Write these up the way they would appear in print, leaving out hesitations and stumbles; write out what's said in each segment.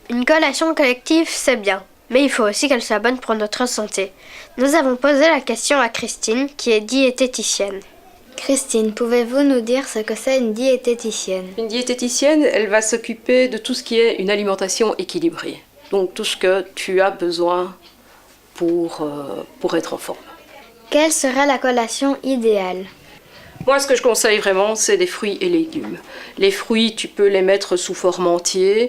Une collation collective, c'est bien, mais il faut aussi qu'elle soit bonne pour notre santé. Nous avons posé la question à Christine, qui est diététicienne. Christine, pouvez-vous nous dire ce que c'est une diététicienne? Une diététicienne, elle va s'occuper de tout ce qui est une alimentation équilibrée. Donc tout ce que tu as besoin pour être en forme. Quelle serait la collation idéale? Moi, ce que je conseille vraiment, c'est des fruits et légumes. Les fruits, tu peux les mettre sous forme entière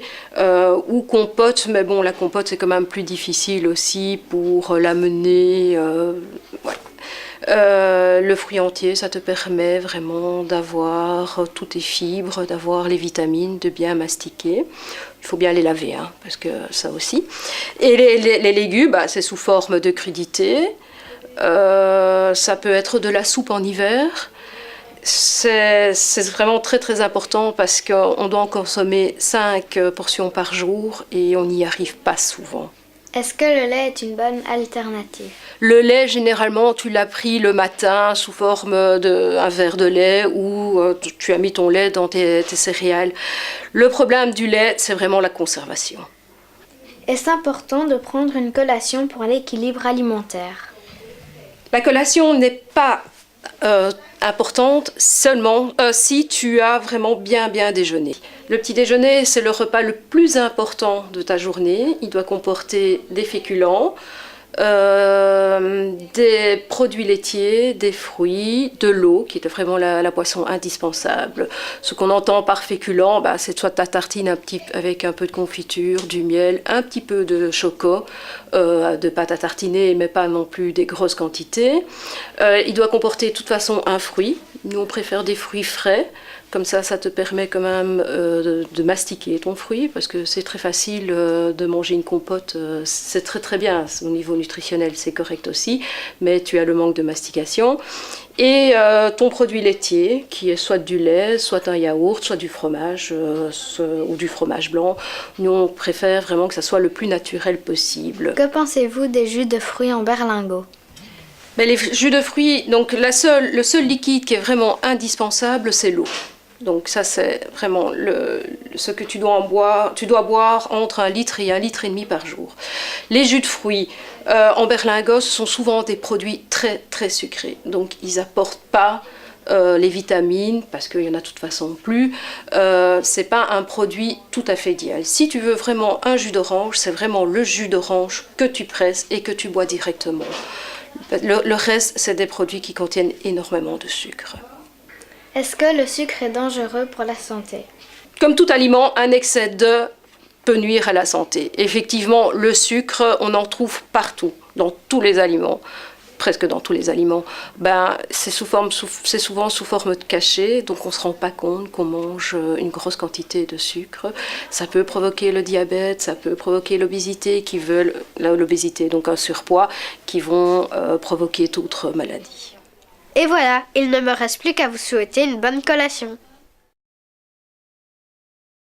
ou compote, mais bon, la compote, c'est quand même plus difficile aussi pour l'amener. Voilà. Le fruit entier, ça te permet vraiment d'avoir toutes tes fibres, d'avoir les vitamines, de bien mastiquer. Il faut bien les laver, hein, parce que ça aussi. Et les légumes, bah, c'est sous forme de crudités. Ça peut être de la soupe en hiver. C'est vraiment très très important parce qu'on doit en consommer 5 portions par jour et on n'y arrive pas souvent. Est-ce que le lait est une bonne alternative? Le lait, généralement, tu l'as pris le matin sous forme d'un verre de lait ou tu as mis ton lait dans tes céréales. Le problème du lait, c'est vraiment la conservation. Est-ce important de prendre une collation pour l'équilibre alimentaire? La collation n'est pas importante seulement si tu as vraiment bien déjeuné. Le petit déjeuner, c'est le repas le plus important de ta journée. Il doit comporter des féculents, des produits laitiers, des fruits, de l'eau, qui est vraiment la boisson indispensable. Ce qu'on entend par féculent, bah, c'est soit ta tartine avec un peu de confiture, du miel, un petit peu de choco, de pâte à tartiner, mais pas non plus des grosses quantités. Il doit comporter de toute façon un fruit. Nous, on préfère des fruits frais. Comme ça te permet quand même de mastiquer ton fruit, parce que c'est très facile de manger une compote, c'est très très bien, au niveau nutritionnel c'est correct aussi, mais tu as le manque de mastication. Et ton produit laitier, qui est soit du lait, soit un yaourt, soit du fromage, ou du fromage blanc. Nous, on préfère vraiment que ça soit le plus naturel possible. Que pensez-vous des jus de fruits en berlingot? Mais les jus de fruits, donc le seul liquide qui est vraiment indispensable, c'est l'eau. Donc ça, c'est vraiment ce que tu dois boire. Tu dois boire entre 1 litre et 1,5 litre par jour. Les jus de fruits en berlingot, ce sont souvent des produits très très sucrés. Donc ils n'apportent pas les vitamines, parce qu'il n'y en a de toute façon plus. C'est pas un produit tout à fait idéal. Si tu veux vraiment un jus d'orange, c'est vraiment le jus d'orange que tu presses et que tu bois directement. Le reste, c'est des produits qui contiennent énormément de sucre. Est-ce que le sucre est dangereux pour la santé? Comme tout aliment, un excès de peut nuire à la santé. Effectivement, le sucre, on en trouve partout, dans tous les aliments, presque dans tous les aliments. Ben, c'est souvent sous forme de cachet, donc on ne se rend pas compte qu'on mange une grosse quantité de sucre. Ça peut provoquer le diabète, ça peut provoquer l'obésité, donc un surpoids, qui vont provoquer d'autres maladies. Et voilà, il ne me reste plus qu'à vous souhaiter une bonne collation.